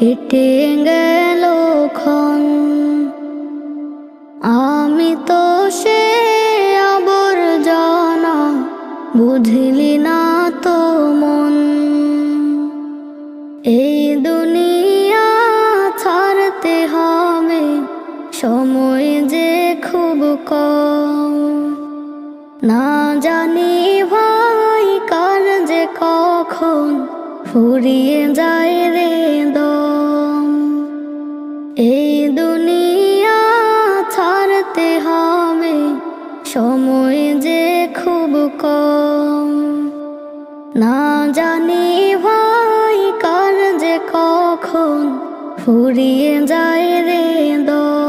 কেটে গেল ক্ষণ। আমি তো সে আবর্জনা, বুঝলি না তো মন। এই দুনিয়া ছাড়তে হবে, সময় যে খুব কম। না জানি ভাই কার যে কখন ফুরিয়ে যায় রে দম। এই দুনিয়া ছাড়তে হবে, সময় যে খুব কম। না জানি ভাই কার যে কখন ফুরিয়ে যায় রে দম।